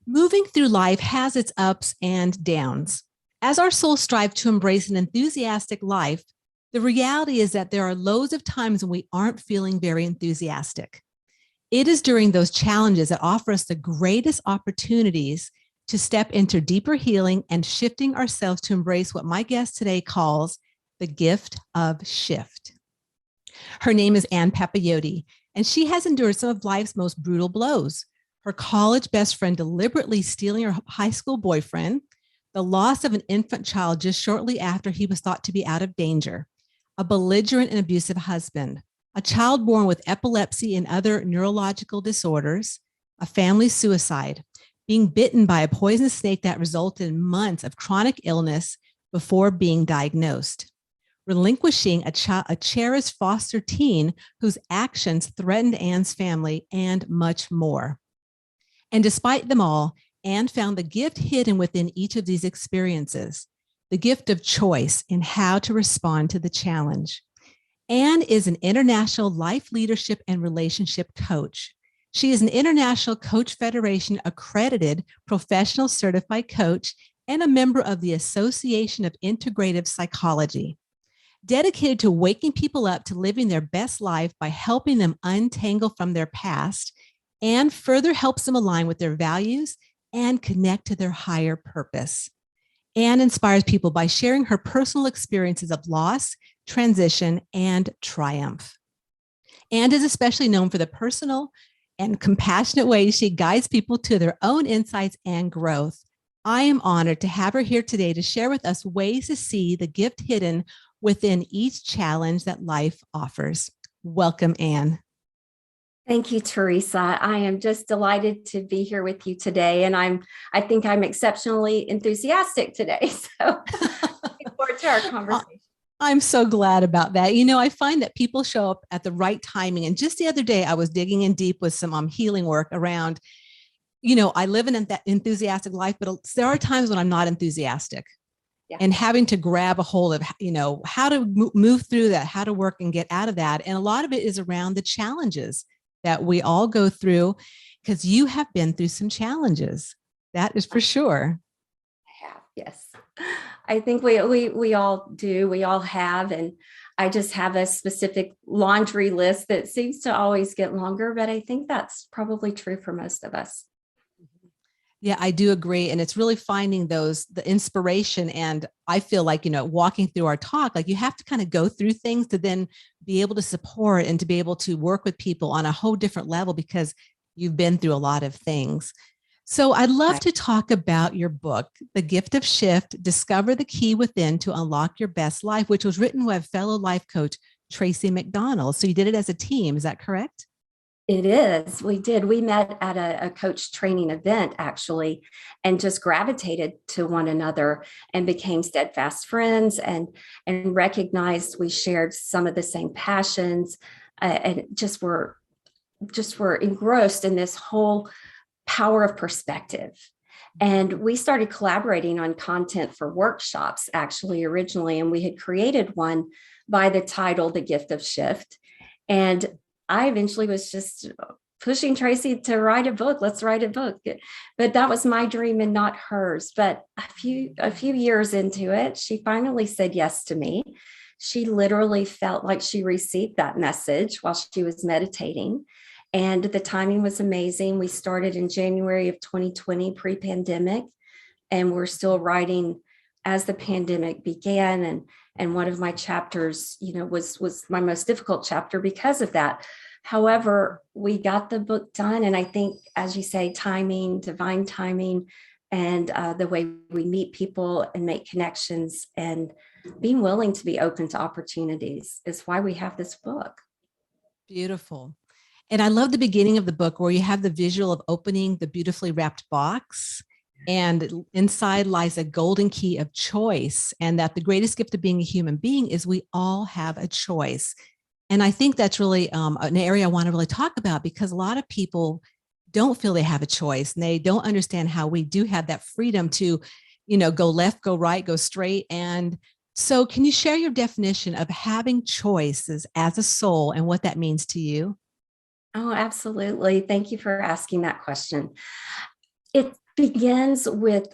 Moving through life has its ups and downs. As our souls strive to embrace an enthusiastic life, the reality is that there are loads of times when we aren't feeling very enthusiastic. It is during those challenges that offer us the greatest opportunities to step into deeper healing and shifting ourselves to embrace what my guest today calls the gift of shift. Her name is Ann Papayoti, and she has endured some of life's most brutal blows. Her college best friend deliberately stealing her high school boyfriend, the loss of an infant child just shortly after he was thought to be out of danger, a belligerent and abusive husband, a child born with epilepsy and other neurological disorders, a family suicide, being bitten by a poisonous snake that resulted in months of chronic illness before being diagnosed, relinquishing a cherished foster teen whose actions threatened Ann's family, and much more. And despite them all, Ann found the gift hidden within each of these experiences, the gift of choice in how to respond to the challenge. Ann is an international life leadership and relationship coach. She is an International Coach Federation accredited professional certified coach and a member of the Association of Integrative Psychology. Dedicated to waking people up to living their best life by helping them untangle from their past, Ann further helps them align with their values and connect to their higher purpose. Ann inspires people by sharing her personal experiences of loss, transition, and triumph. Ann is especially known for the personal and compassionate ways she guides people to their own insights and growth. I am honored to have her here today to share with us ways to see the gift hidden within each challenge that life offers. Welcome, Ann. Thank you, Teresa. I am just delighted to be here with you today, and I think I'm exceptionally enthusiastic today. So looking forward to our conversation. I'm so glad about that. You know, I find that people show up at the right timing. And just the other day, I was digging in deep with some healing work around, I live in that enthusiastic life, but there are times when I'm not enthusiastic. Yeah. And having to grab a hold of, how to move through that, how to work and get out of that. And a lot of it is around the challenges that we all go through, because you have been through some challenges. That is for sure. I have, yes. I think we all do. We all have. And I just have a specific laundry list that seems to always get longer, but I think that's probably true for most of us. Yeah, I do agree. And it's really finding the inspiration. And I feel like, walking through our talk, like you have to kind of go through things to then be able to support and to be able to work with people on a whole different level because you've been through a lot of things. So I'd love to talk about your book, The Gift of Shift, Discover the Key Within to Unlock Your Best Life, which was written by fellow life coach, Tracy McDonald. So you did it as a team, is that correct? It is. We did. We met at a coach training event, actually, and just gravitated to one another and became steadfast friends and recognized we shared some of the same passions and just were engrossed in this whole power of perspective. And we started collaborating on content for workshops, actually, originally, and we had created one by the title, The Gift of Shift. And I eventually was just pushing Tracy to write a book. Let's write a book. But that was my dream and not hers. But a few years into it, she finally said yes to me. She literally felt like she received that message while she was meditating. And the timing was amazing. We started in January of 2020, pre-pandemic, and we're still writing as the pandemic began. And one of my chapters, was my most difficult chapter because of that. However, we got the book done. And I think, as you say, timing, divine timing, and the way we meet people and make connections and being willing to be open to opportunities is why we have this book. Beautiful. And I love the beginning of the book where you have the visual of opening the beautifully wrapped box, and inside lies a golden key of choice, and that the greatest gift of being a human being is we all have a choice. And I think that's really an area I want to really talk about, because a lot of people don't feel they have a choice, and they don't understand how we do have that freedom to, go left, go right, go straight. And so can you share your definition of having choices as a soul and what that means to you? Oh, absolutely. Thank you for asking that question. begins with,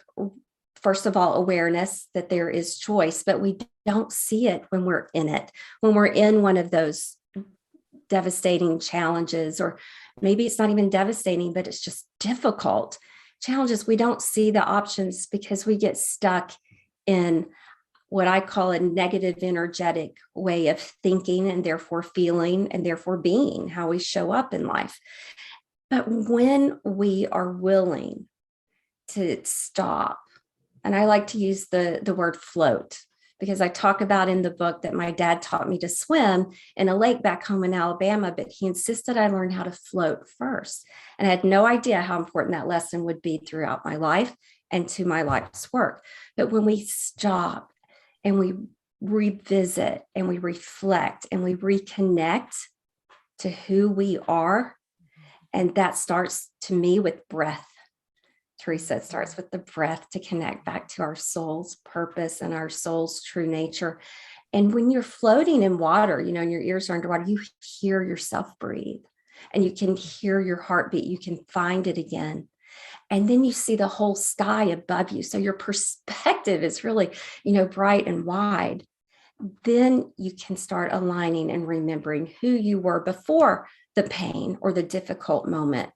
first of all, awareness that there is choice, but we don't see it when we're in it, when we're in one of those devastating challenges, or maybe it's not even devastating, but it's just difficult challenges. We don't see the options because we get stuck in what I call a negative energetic way of thinking, and therefore feeling, and therefore being, how we show up in life. But when we are willing to stop, and I like to use the word float, because I talk about in the book that my dad taught me to swim in a lake back home in Alabama, but he insisted I learn how to float first. And I had no idea how important that lesson would be throughout my life and to my life's work. But when we stop and we revisit and we reflect and we reconnect to who we are, and that starts to me with breath. Teresa, it starts with the breath to connect back to our soul's purpose and our soul's true nature. And when you're floating in water, and your ears are underwater, you hear yourself breathe and you can hear your heartbeat. You can find it again. And then you see the whole sky above you. So your perspective is really, bright and wide. Then you can start aligning and remembering who you were before the pain or the difficult moment.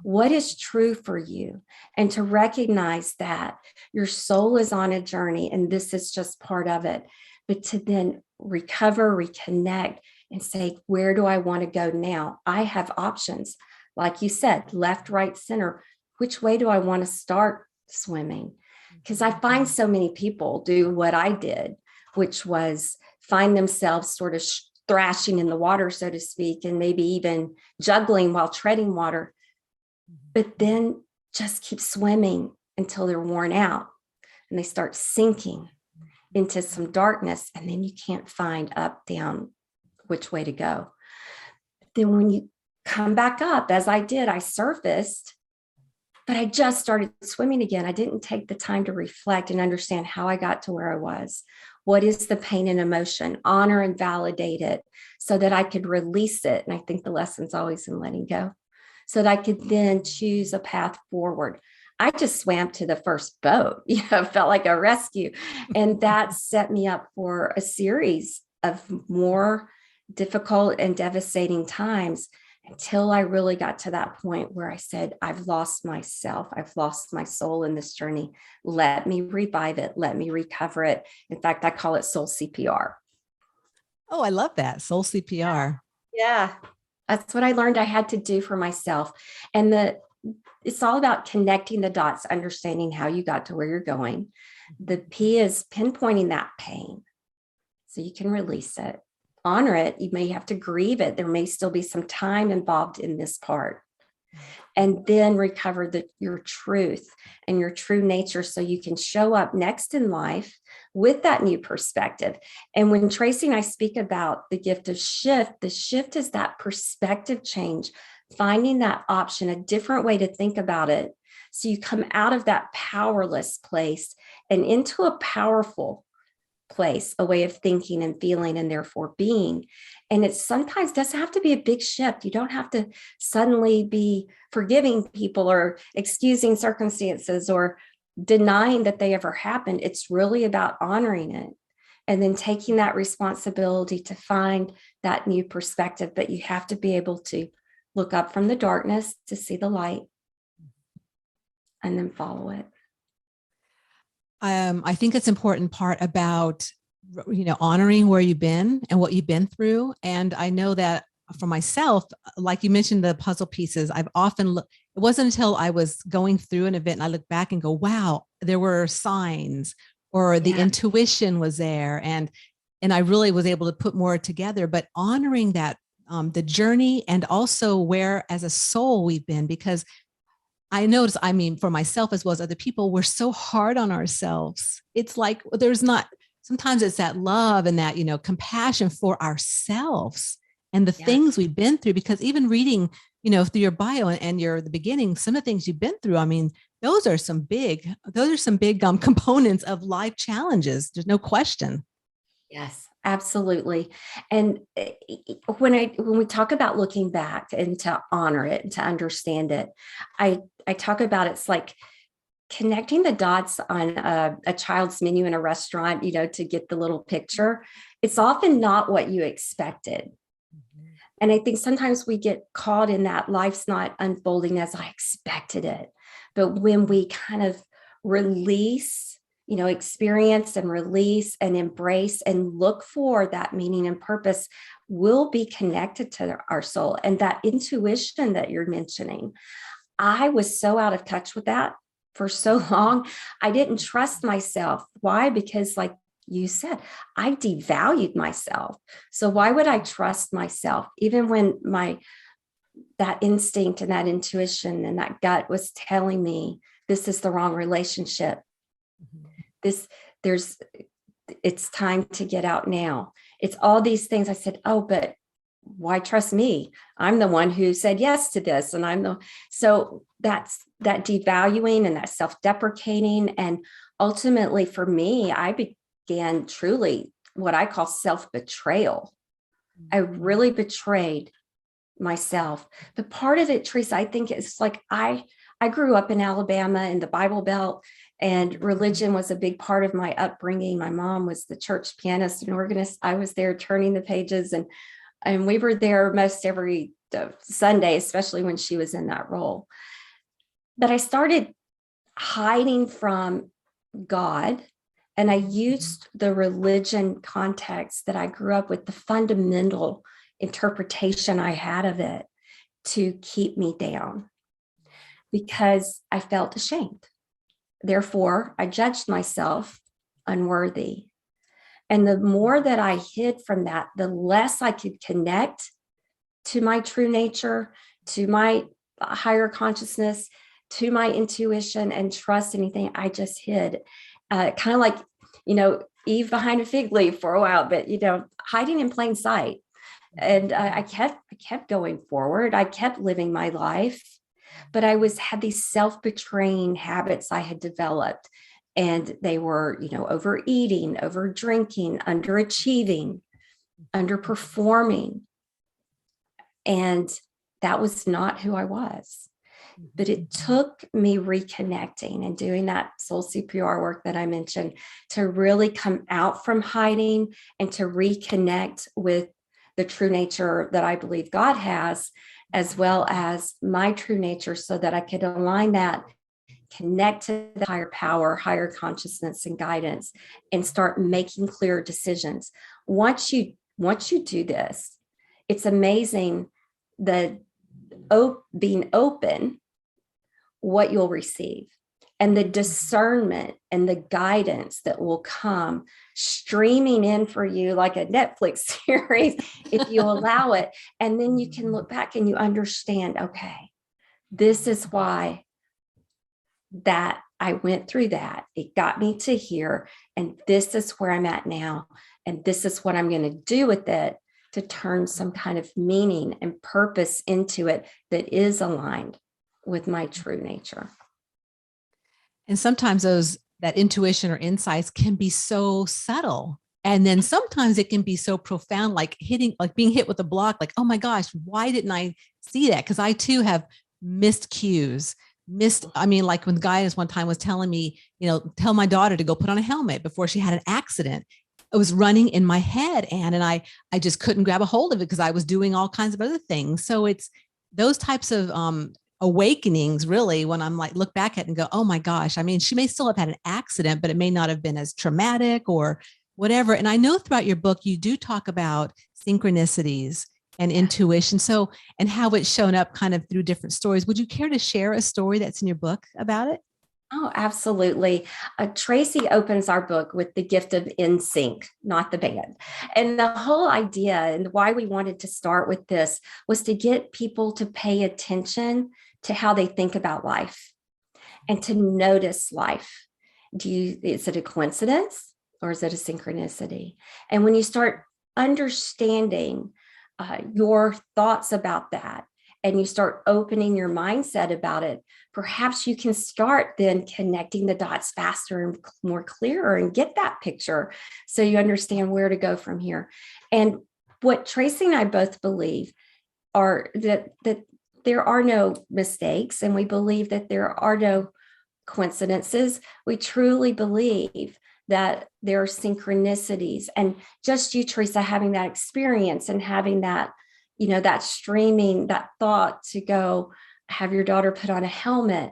What is true for you? And to recognize that your soul is on a journey and this is just part of it. But to then recover, reconnect, and say, where do I want to go now? I have options. Like you said, left, right, center. Which way do I want to start swimming? Because I find so many people do what I did, which was find themselves sort of thrashing in the water, so to speak, and maybe even juggling while treading water, but then just keep swimming until they're worn out and they start sinking into some darkness, and then you can't find up, down, which way to go. Then when you come back up, as I did, I surfaced, but I just started swimming again. I didn't take the time to reflect and understand how I got to where I was. What is the pain and emotion? Honor and validate it so that I could release it. And I think the lesson's always in letting go, so that I could then choose a path forward. I just swam to the first boat, felt like a rescue. And that set me up for a series of more difficult and devastating times, until I really got to that point where I said, I've lost myself. I've lost my soul in this journey. Let me revive it. Let me recover it. In fact, I call it soul CPR. Oh, I love that. Soul CPR. Yeah. That's what I learned I had to do for myself. And it's all about connecting the dots, understanding how you got to where you're going. The P is pinpointing that pain so you can release it. Honor it. You may have to grieve it. There may still be some time involved in this part. And then recover your truth and your true nature so you can show up next in life with that new perspective. And when Tracy and I speak about the gift of shift, the shift is that perspective change, finding that option, a different way to think about it. So you come out of that powerless place and into a powerful place, a way of thinking and feeling and therefore being. And it sometimes doesn't have to be a big shift. You don't have to suddenly be forgiving people or excusing circumstances or denying that they ever happened. It's really about honoring it and then taking that responsibility to find that new perspective. But you have to be able to look up from the darkness to see the light and then follow it. I think it's important part about, honoring where you've been and what you've been through. And I know that for myself, like you mentioned, the puzzle pieces, I've often looked, it wasn't until I was going through an event and I look back and go, wow, there were signs, or the intuition was there. And I really was able to put more together, but honoring that, the journey, and also where as a soul we've been, because I noticed, for myself as well as other people, we're so hard on ourselves. It's like, sometimes it's that love and that, compassion for ourselves and the things we've been through, because even reading, through your bio and the beginning, some of the things you've been through, those are some big components of life challenges. There's no question. Yes, absolutely. And when we talk about looking back and to honor it and to understand it, I talk about it's like connecting the dots on a child's menu in a restaurant, to get the little picture, it's often not what you expected. And I think sometimes we get caught in that life's not unfolding as I expected it. But when we kind of release, experience and release and embrace and look for that meaning and purpose, we'll be connected to our soul. And that intuition that you're mentioning, I was so out of touch with that for so long. I didn't trust myself. Why? Because like you said, I devalued myself. So why would I trust myself? Even when that instinct and that intuition and that gut was telling me this is the wrong relationship. It's time to get out now. It's all these things. I said, oh, but why trust me? I'm the one who said yes to this. And so that's that devaluing and that self-deprecating. And ultimately for me, I began truly what I call self-betrayal. I really betrayed myself. But part of it, Teresa, I think it's like I grew up in Alabama in the Bible Belt, and religion was a big part of my upbringing. My mom was the church pianist and organist. I was there turning the pages, and we were there most every Sunday, especially when she was in that role. But I started hiding from God, and I used the religion context that I grew up with, the fundamental interpretation I had of it, to keep me down because I felt ashamed. Therefore, I judged myself unworthy. And the more that I hid from that, the less I could connect to my true nature, to my higher consciousness, to my intuition, and trust anything. I just hid. Kind of like, Eve behind a fig leaf for a while, but, hiding in plain sight. And I kept going forward. I kept living my life, but I had these self-betraying habits I had developed. And they were, overeating, over drinking, underachieving, underperforming. And that was not who I was. But it took me reconnecting and doing that soul CPR work that I mentioned to really come out from hiding and to reconnect with the true nature that I believe God has, as well as my true nature, so that I could align that, connect to the higher power, higher consciousness and guidance, and start making clear decisions. Once you do this, it's amazing being open, what you'll receive, and the discernment and the guidance that will come streaming in for you like a Netflix series, if you allow it. And then you can look back and you understand, okay, this is why that I went through that. It got me to here, and this is where I'm at now. And this is what I'm going to do with it to turn some kind of meaning and purpose into it that is aligned with my true nature. And sometimes that intuition or insights can be so subtle. And then sometimes it can be so profound, like being hit with a block, like, oh my gosh, why didn't I see that? Because I too have missed cues. Like when the guy one time was telling me, tell my daughter to go put on a helmet before she had an accident. It was running in my head, Ann, and I just couldn't grab a hold of it because I was doing all kinds of other things. So it's those types of awakenings, really, when I'm like, look back at it and go, oh my gosh, she may still have had an accident, but it may not have been as traumatic or whatever. And I know throughout your book, you do talk about synchronicities and intuition. So, and how it's shown up kind of through different stories. Would you care to share a story that's in your book about it? Oh, absolutely. Tracy opens our book with the gift of in sync, not the band. And the whole idea and why we wanted to start with this was to get people to pay attention to how they think about life and to notice life. Is it a coincidence or is it a synchronicity? And when you start understanding your thoughts about that, and you start opening your mindset about it, perhaps you can start then connecting the dots faster and more clearer and get that picture so you understand where to go from here. And what Tracy and I both believe are that there are no mistakes, and we believe that there are no coincidences. We truly believe that there are synchronicities. And just you, Teresa, having that experience and having that, that streaming, that thought to go have your daughter put on a helmet.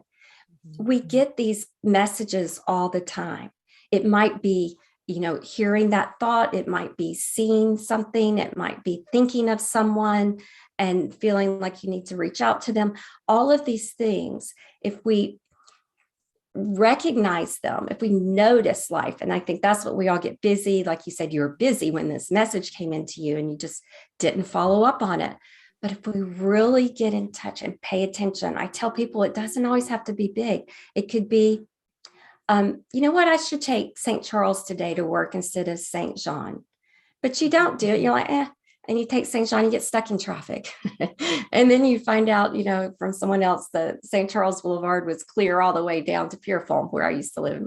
We get these messages all the time. It might be, hearing that thought. It might be seeing something. It might be thinking of someone and feeling like you need to reach out to them. All of these things, if we recognize them, if we notice life, and I think that's what we all get busy. Like you said, you were busy when this message came into you and you just didn't follow up on it. But if we really get in touch and pay attention, I tell people it doesn't always have to be big. It could be, you know what, I should take St. Charles today to work instead of St. John. But you don't do it. You're like, and you take St. John, you get stuck in traffic. And then you find out, from someone else that St. Charles Boulevard was clear all the way down to Pierrefonds, where I used to live.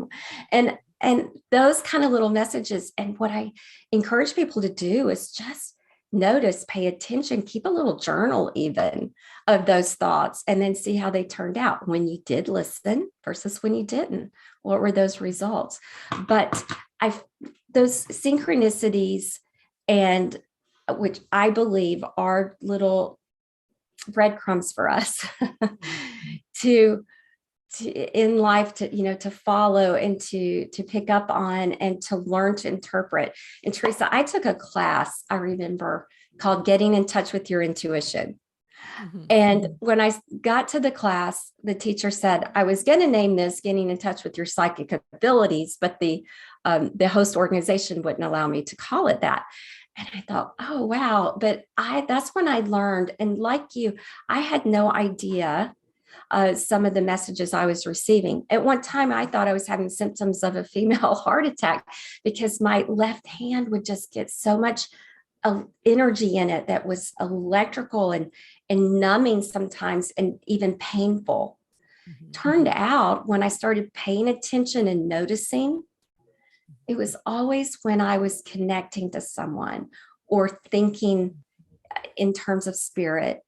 And those kind of little messages. And what I encourage people to do is just notice, pay attention, keep a little journal even of those thoughts, and then see how they turned out when you did listen versus when you didn't. What were those results? But those synchronicities, and which I believe are little breadcrumbs for us to in life, to follow and to pick up on and to learn to interpret. And Teresa, I took a class, I remember, called Getting in Touch with Your Intuition. And when I got to the class, the teacher said, I was going to name this Getting in Touch with Your Psychic Abilities, but the host organization wouldn't allow me to call it that. And I thought, oh, wow. But that's when I learned. And like you, I had no idea some of the messages I was receiving. At one time, I thought I was having symptoms of a female heart attack because my left hand would just get so much energy in it that was electrical and numbing sometimes, and even painful. Turned out, when I started paying attention and noticing, it was always when I was connecting to someone or thinking in terms of spirit.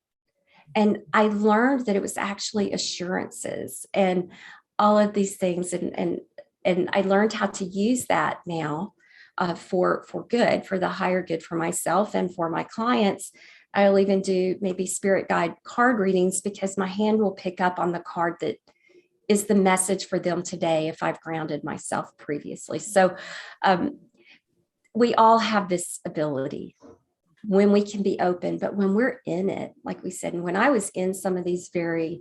And I learned that it was actually assurances and all of these things. And I learned how to use that now for good, for the higher good for myself and for my clients. I'll even do maybe spirit guide card readings because my hand will pick up on the card that is the message for them today if I've grounded myself previously. So we all have this ability when we can be open, but when we're in it, like we said, and when I was in some of these very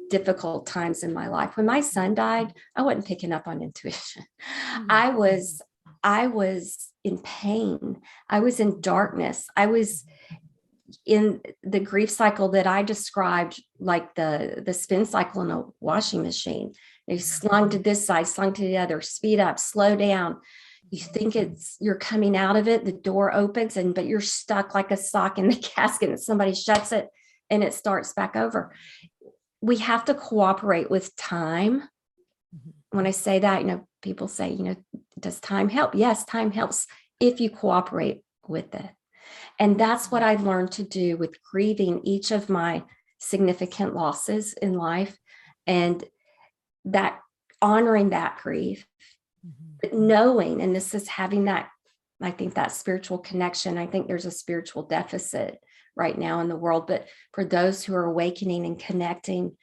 difficult times in my life, when my son died, I wasn't picking up on intuition. I was in pain. I was in darkness. I was in the grief cycle that I described, like the spin cycle in a washing machine. You slung to this side, slung to the other, speed up, slow down. You think you're coming out of it, the door opens, but you're stuck like a sock in the casket, and somebody shuts it and it starts back over. We have to cooperate with time. When I say that, people say, does time help? Yes, time helps if you cooperate with it. And that's what I learned to do with grieving each of my significant losses in life, and that honoring that grief, but knowing, and this is having that, I think, that spiritual connection. I think there's a spiritual deficit right now in the world, but for those who are awakening and connecting,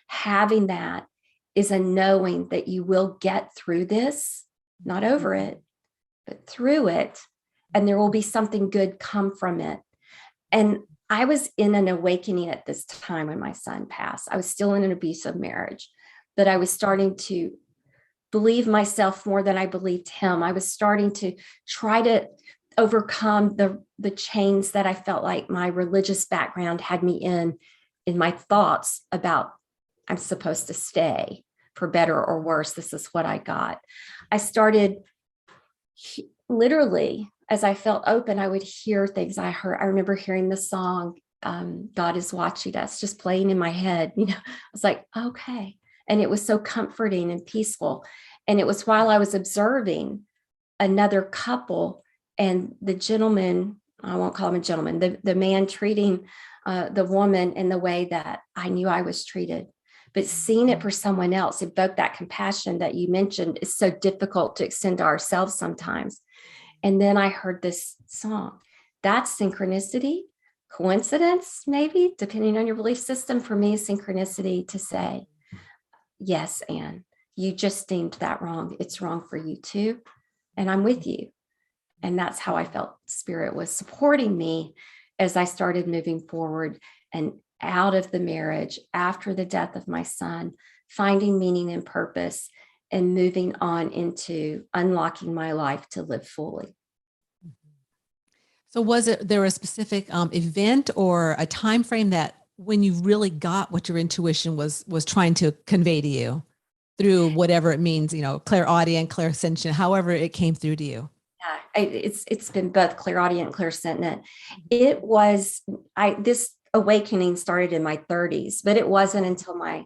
having that is a knowing that you will get through this, not over it, but through it. And there will be something good come from it. And I was in an awakening at this time when my son passed. I was still in an abusive marriage, but I was starting to believe myself more than I believed him. I was starting to try to overcome the chains that I felt like my religious background had me in my thoughts about I'm supposed to stay for better or worse. This is what I got. I started literally, as I felt open, I would hear things I heard. I remember hearing the song, God is Watching Us, just playing in my head. I was like, okay. And it was so comforting and peaceful. And it was while I was observing another couple, and the gentleman, I won't call him a gentleman, the man treating the woman in the way that I knew I was treated. but seeing it for someone else evoked that compassion that you mentioned is so difficult to extend to ourselves sometimes. And then I heard this song. That's synchronicity, coincidence, maybe, depending on your belief system. For me, synchronicity to say, yes, Ann, you just deemed that wrong. It's wrong for you too. And I'm with you. And that's how I felt Spirit was supporting me as I started moving forward and out of the marriage after the death of my son, finding meaning and purpose and moving on into unlocking my life to live fully. So was there a specific event or a time frame that when you really got what your intuition was trying to convey to you through whatever it means, clairaudient, clairsentient, however it came through to you? Yeah, it's been both clairaudient and clairsentient. It was, this awakening started in my 30s, but it wasn't until my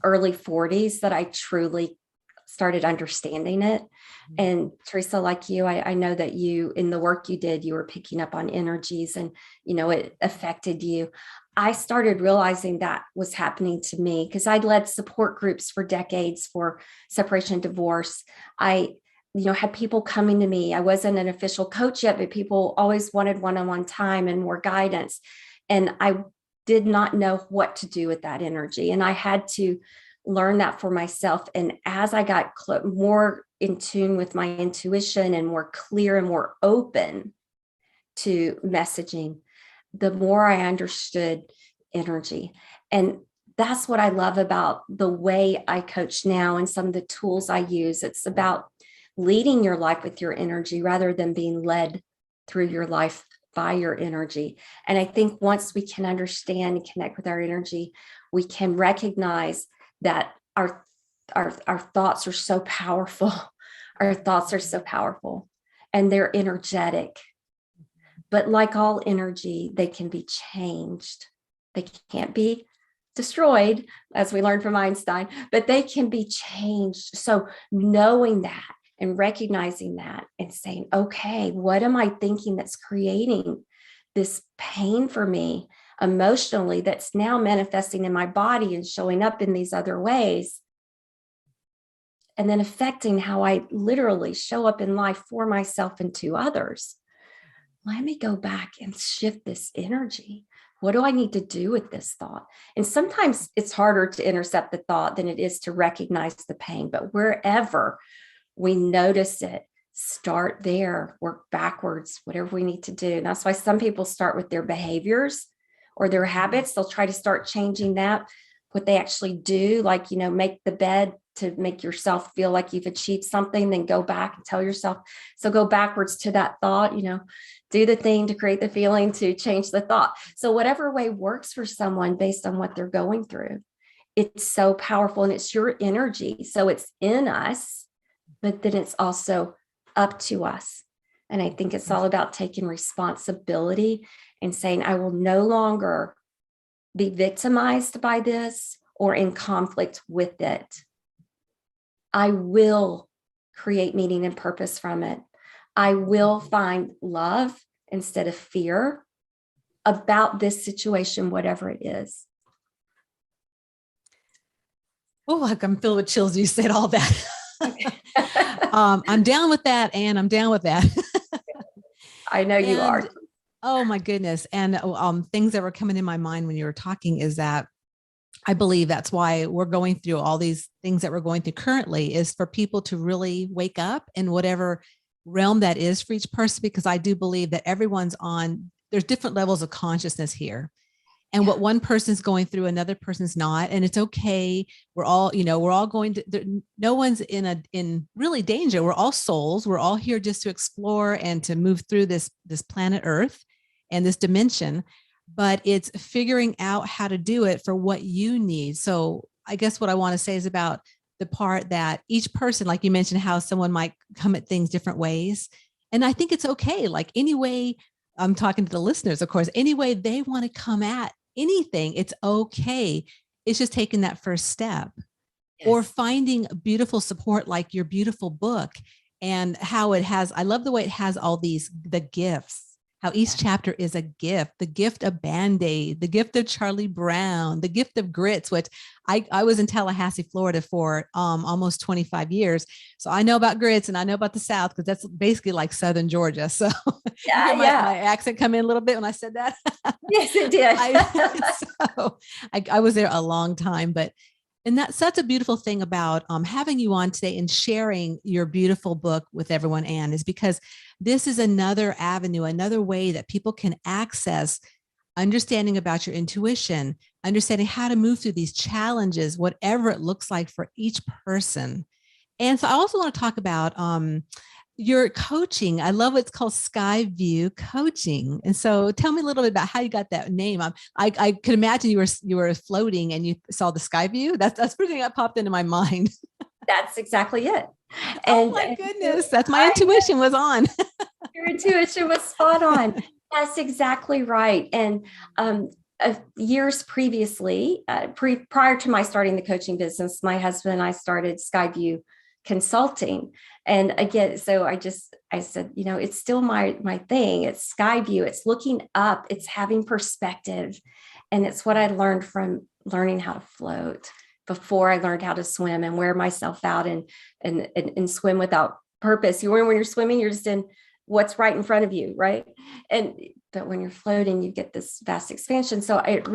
early 40s that I truly started understanding it. And Teresa, like you, I know that you, in the work you did, you were picking up on energies and, it affected you. I started realizing that was happening to me because I'd led support groups for decades for separation and divorce. I had people coming to me. I wasn't an official coach yet, but people always wanted one-on-one time and more guidance. And I did not know what to do with that energy. And I had to learn that for myself. And as I got more in tune with my intuition and more clear and more open to messaging, the more I understood energy. And that's what I love about the way I coach now and some of the tools I use. It's about leading your life with your energy rather than being led through your life by your energy. And I think once we can understand and connect with our energy, we can recognize that our thoughts are so powerful. Our thoughts are so powerful and they're energetic. But like all energy, they can be changed. They can't be destroyed, as we learned from Einstein, but they can be changed. So knowing that and recognizing that and saying, okay, what am I thinking that's creating this pain for me emotionally that's now manifesting in my body and showing up in these other ways, and then affecting how I literally show up in life for myself and to others. Let me go back and shift this energy. What do I need to do with this thought? And sometimes it's harder to intercept the thought than it is to recognize the pain, but wherever we notice it, start there, work backwards, whatever we need to do. And that's why some people start with their behaviors or their habits. They'll try to start changing that, what they actually do, like, make the bed to make yourself feel like you've achieved something, then go back and tell yourself. So go backwards to that thought, do the thing to create the feeling to change the thought. So whatever way works for someone based on what they're going through, it's so powerful and it's your energy. So it's in us, but then it's also up to us. And I think it's all about taking responsibility and saying, I will no longer be victimized by this or in conflict with it. I will create meaning and purpose from it. I will find love instead of fear about this situation, whatever it is. Oh, like I'm filled with chills. You said all that. I'm down with that, Ann. I'm down with that. I know you are. Oh my goodness. And things that were coming in my mind when you were talking is that I believe that's why we're going through all these things that we're going through currently, is for people to really wake up in whatever realm that is for each person, because I do believe that there's different levels of consciousness here. And what one person's going through, another person's not. And it's okay. We're all going to, no one's in really danger. We're all souls. We're all here just to explore and to move through this planet Earth and this dimension, but it's figuring out how to do it for what you need. So I guess what I want to say is about the part that each person, like you mentioned, how someone might come at things different ways. And I think it's okay. Like any way, I'm talking to the listeners, of course, any way they want to come at anything, it's okay. It's just taking that first step. Yes. Or finding beautiful support like your beautiful book and how it has, I love the way it has all the gifts, how each chapter is a gift, the gift of Band-Aid, the gift of Charlie Brown, the gift of grits, which I was in Tallahassee, Florida for almost 25 years. So I know about grits and I know about the South because that's basically like Southern Georgia. So you hear my accent come in a little bit when I said that. Yes, it did. I was there a long time, and that's such a beautiful thing about having you on today and sharing your beautiful book with everyone, Ann, is because this is another avenue, another way that people can access understanding about your intuition, understanding how to move through these challenges, whatever it looks like for each person. And so I also want to talk about your coaching. I love what's called Skyview Coaching. And so tell me a little bit about how you got that name. I could imagine you were floating and you saw the sky view. That's the first thing that popped into my mind. That's exactly it. And, oh my goodness, that's my intuition was on. Your intuition was spot on. That's exactly right. And years previously, prior to my starting the coaching business, my husband and I started Skyview Consulting. And again, so I said, it's still my thing. It's sky view. It's looking up. It's having perspective. And it's what I learned from learning how to float before I learned how to swim and wear myself out and swim without purpose. When you're swimming, you're just in what's right in front of you, right? But when you're floating, you get this vast expansion. So it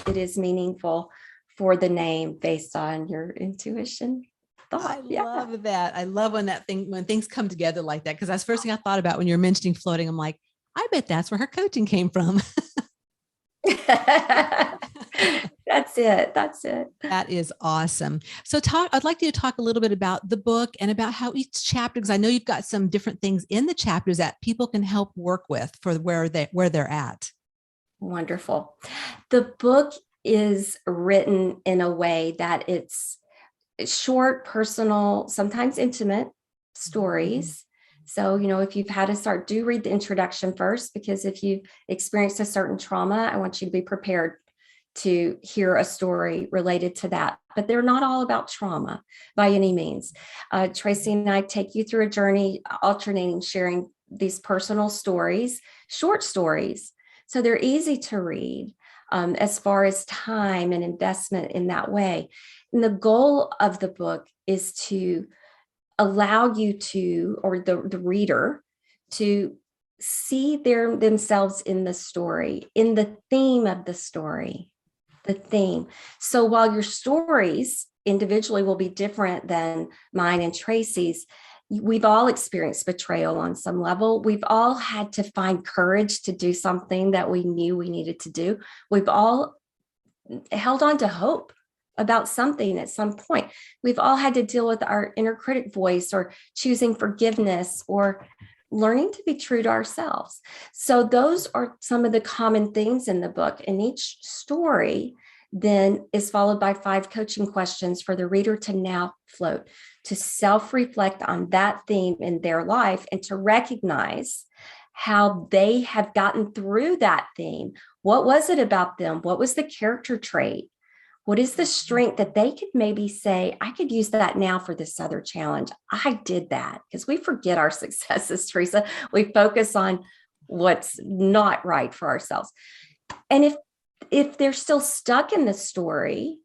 is meaningful for the name based on your intuition. I love that. I love when things come together like that, because that's the first thing I thought about when you're mentioning floating. I'm like, I bet that's where her coaching came from. That's it. That is awesome. So I'd like you to talk a little bit about the book and about how each chapter, because I know you've got some different things in the chapters that people can help work with for where they're at. Wonderful. The book is written in a way that it's short, personal, sometimes intimate stories. So, if you've had to start, do read the introduction first, because if you've experienced a certain trauma, I want you to be prepared to hear a story related to that. But they're not all about trauma by any means. Tracy and I take you through a journey, alternating, sharing these personal stories, short stories. So they're easy to read as far as time and investment in that way. And the goal of the book is to allow you to, or the reader, to see themselves in the story, in the theme of the story, the theme. So while your stories individually will be different than mine and Tracy's, we've all experienced betrayal on some level. We've all had to find courage to do something that we knew we needed to do. We've all held on to hope about something at some point. We've all had to deal with our inner critic voice, or choosing forgiveness, or learning to be true to ourselves. So those are some of the common things in the book. And each story then is followed by 5 coaching questions for the reader to now float, to self-reflect on that theme in their life, and to recognize how they have gotten through that theme. What was it about them? What was the character trait? What is the strength that they could maybe say, I could use that now for this other challenge? I did that. Because we forget our successes, Teresa. We focus on what's not right for ourselves. And if they're still stuck in the story,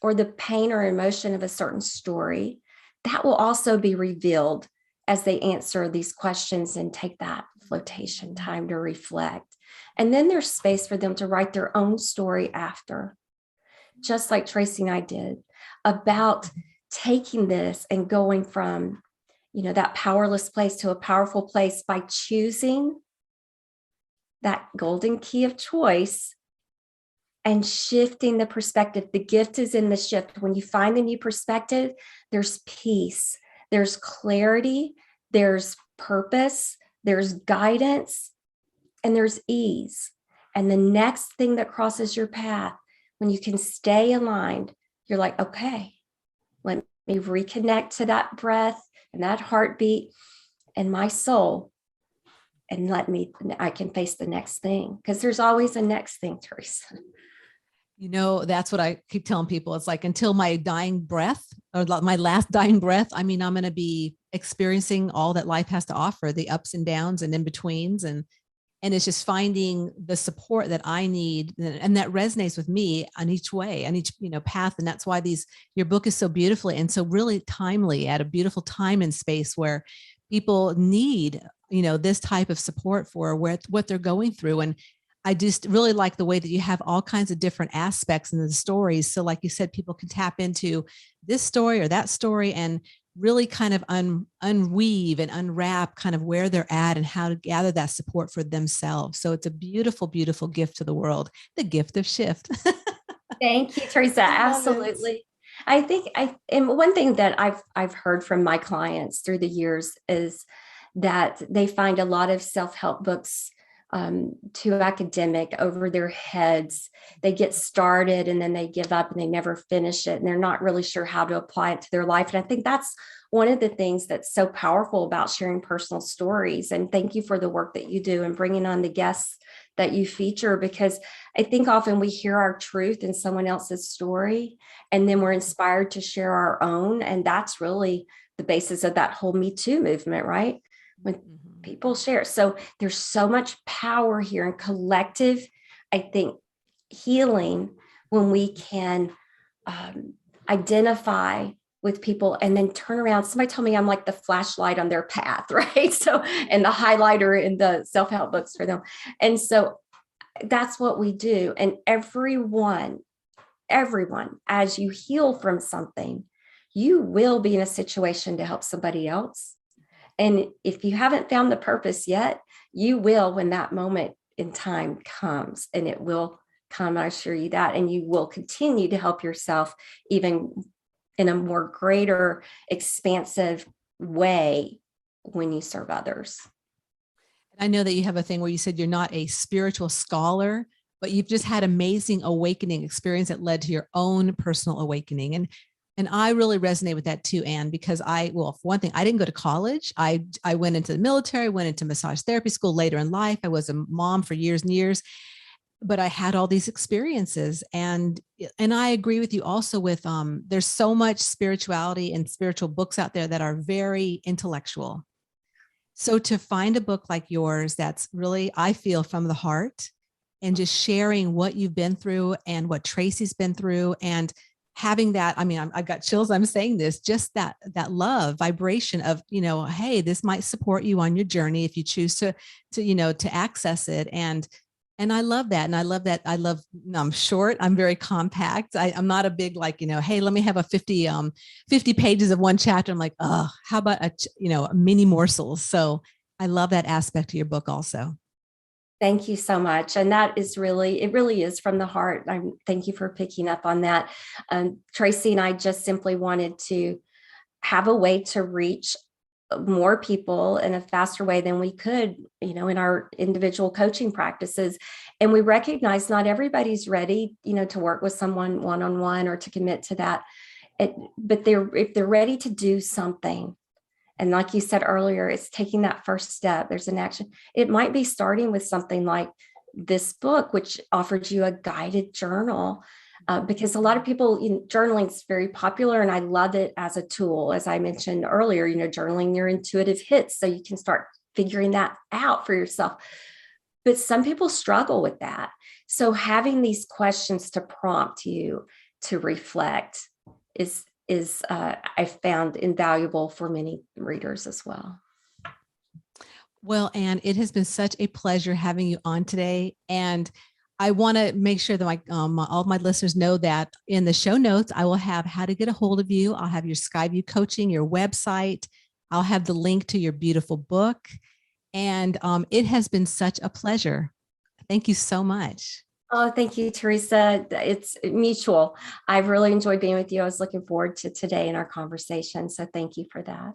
or the pain or emotion of a certain story, that will also be revealed as they answer these questions and take that flotation time to reflect. And then there's space for them to write their own story after, just like Tracy and I did, about taking this and going from, that powerless place to a powerful place by choosing that golden key of choice and shifting the perspective. The gift is in the shift. When you find the new perspective, there's peace, there's clarity, there's purpose, there's guidance, and there's ease. And the next thing that crosses your path, when you can stay aligned, you're like, okay, let me reconnect to that breath and that heartbeat and my soul, and I can face the next thing, because there's always a next thing, Teresa. That's what I keep telling people. It's like, until my dying breath, or my last dying breath, I'm going to be experiencing all that life has to offer, the ups and downs and in betweens. And And it's just finding the support that I need and that resonates with me on each way, on each, path. And that's why your book is so beautifully and so really timely at a beautiful time and space where people need, this type of support for what they're going through. And I just really like the way that you have all kinds of different aspects in the stories. So like you said, people can tap into this story or that story and really kind of unweave and unwrap kind of where they're at and how to gather that support for themselves. So it's a beautiful, beautiful gift to the world, the gift of shift. Thank you, Teresa. Absolutely. And one thing that I've heard from my clients through the years is that they find a lot of self-help books too academic, over their heads. They get started and then they give up and they never finish it. And they're not really sure how to apply it to their life. And I think that's one of the things that's so powerful about sharing personal stories. And thank you for the work that you do and bringing on the guests that you feature, because I think often we hear our truth in someone else's story and then we're inspired to share our own. And that's really the basis of that whole Me Too movement, right? When people share. So there's so much power here in collective, I think, healing when we can identify with people and then turn around. Somebody told me I'm like the flashlight on their path, right? So, and the highlighter in the self-help books for them. And so that's what we do. And everyone, as you heal from something, you will be in a situation to help somebody else. And if you haven't found the purpose yet, you will when that moment in time comes, and it will come, I assure you that, and you will continue to help yourself even in a more greater, expansive way when you serve others. I know that you have a thing where you said you're not a spiritual scholar, but you've just had amazing awakening experience that led to your own personal awakening. And I really resonate with that too, Ann, because for one thing, I didn't go to college. I went into the military, went into massage therapy school later in life. I was a mom for years and years, but I had all these experiences. And I agree with you also with, there's so much spirituality and spiritual books out there that are very intellectual. So to find a book like yours, that's really, I feel, from the heart, and just sharing what you've been through and what Tracy's been through, and having that, I mean, I've got chills, I'm saying this, just that love vibration of, hey, this might support you on your journey if you choose to access it. And I love that. And I love that. I'm short. I'm very compact. I'm not a big, hey, let me have a 50 pages of one chapter. I'm like, oh, how about a mini morsels. So I love that aspect of your book also. Thank you so much. And that is it really is from the heart. Thank you for picking up on that. Tracy and I just simply wanted to have a way to reach more people in a faster way than we could, in our individual coaching practices. And we recognize not everybody's ready, to work with someone one-on-one or to commit to that. But if they're ready to do something, and like you said earlier, it's taking that first step. There's an action. It might be starting with something like this book, which offers you a guided journal, because a lot of people, journaling is very popular, and I love it as a tool. As I mentioned earlier, journaling your intuitive hits, so you can start figuring that out for yourself. But some people struggle with that. So having these questions to prompt you to reflect is I found invaluable for many readers as well. Well, Ann, it has been such a pleasure having you on today. And I want to make sure that all of my listeners know that in the show notes, I will have how to get a hold of you. I'll have your Skyview coaching, your website. I'll have the link to your beautiful book. And it has been such a pleasure. Thank you so much. Oh, thank you, Teresa. It's mutual. I've really enjoyed being with you. I was looking forward to today in our conversation. So thank you for that.